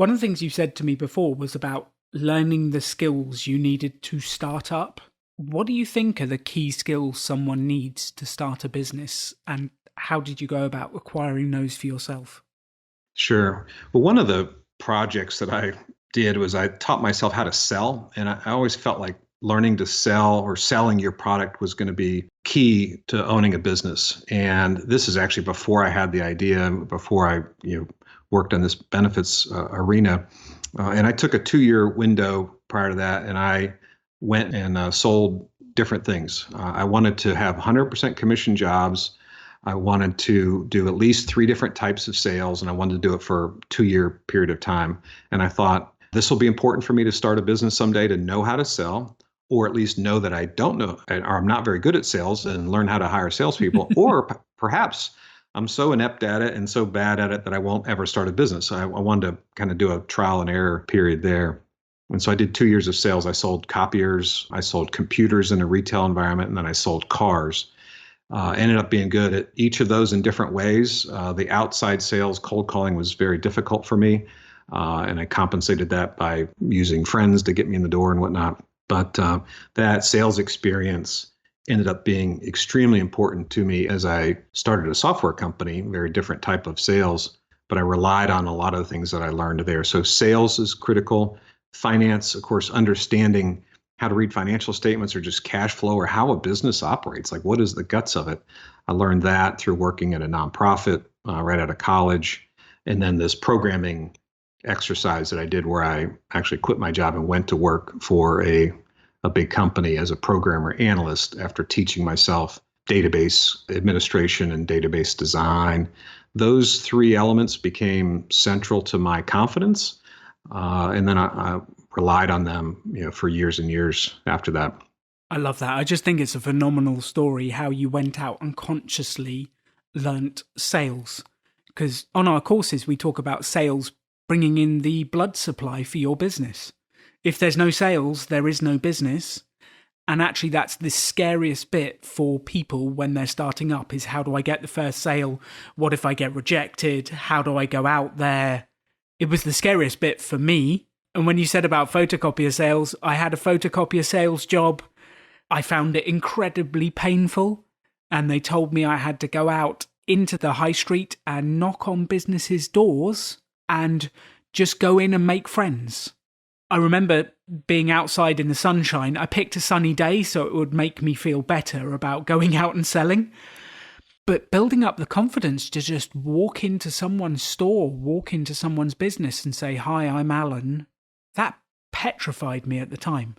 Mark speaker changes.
Speaker 1: One of the things you said to me before was about learning the skills you needed to start up. What do you think are the key skills someone needs to start a business, and how did you go about acquiring those for yourself?
Speaker 2: Sure. Well, one of the projects that I did was I taught myself how to sell. And I always felt like learning to sell or selling your product was going to be key to owning a business. And this is actually before I had the idea, before I worked on this benefits arena. And I took a 2-year window prior to that, and I went and sold different things. I wanted to have 100% commission jobs. I wanted to do at least 3 different types of sales, and I wanted to do it for a 2-year period of time. And I thought this will be important for me to start a business someday, to know how to sell, or at least know that I don't know, or I'm not very good at sales, and learn how to hire salespeople. Or perhaps I'm so inept at it and so bad at it that I won't ever start a business. I wanted to kind of do a trial and error period there. And so I did 2 years of sales. I sold copiers, I sold computers in a retail environment, and then I sold cars. Ended up being good at each of those in different ways. The outside sales, cold calling, was very difficult for me. And I compensated that by using friends to get me in the door and whatnot. But that sales experience ended up being extremely important to me as I started a software company, very different type of sales, but I relied on a lot of the things that I learned there. So sales is critical. Finance, of course, understanding how to read financial statements or just cash flow or how a business operates, like what is the guts of it. I learned that through working at a nonprofit right out of college. And then this programming exercise that I did where I actually quit my job and went to work for a big company as a programmer analyst after teaching myself database administration and database design. Those 3 elements became central to my confidence. And then I relied on them, for years and years after that.
Speaker 1: I love that. I just think it's a phenomenal story how you went out and consciously learnt sales. Because on our courses, we talk about sales bringing in the blood supply for your business. If there's no sales, there is no business. And actually, that's the scariest bit for people when they're starting up is how do I get the first sale? What if I get rejected? How do I go out there? It was the scariest bit for me. And when you said about photocopier sales, I had a photocopier sales job. I found it incredibly painful. And they told me I had to go out into the high street and knock on businesses' doors and just go in and make friends. I remember being outside in the sunshine. I picked a sunny day so it would make me feel better about going out and selling. But building up the confidence to just walk into someone's store, walk into someone's business and say, "Hi, I'm Alan," that petrified me at the time.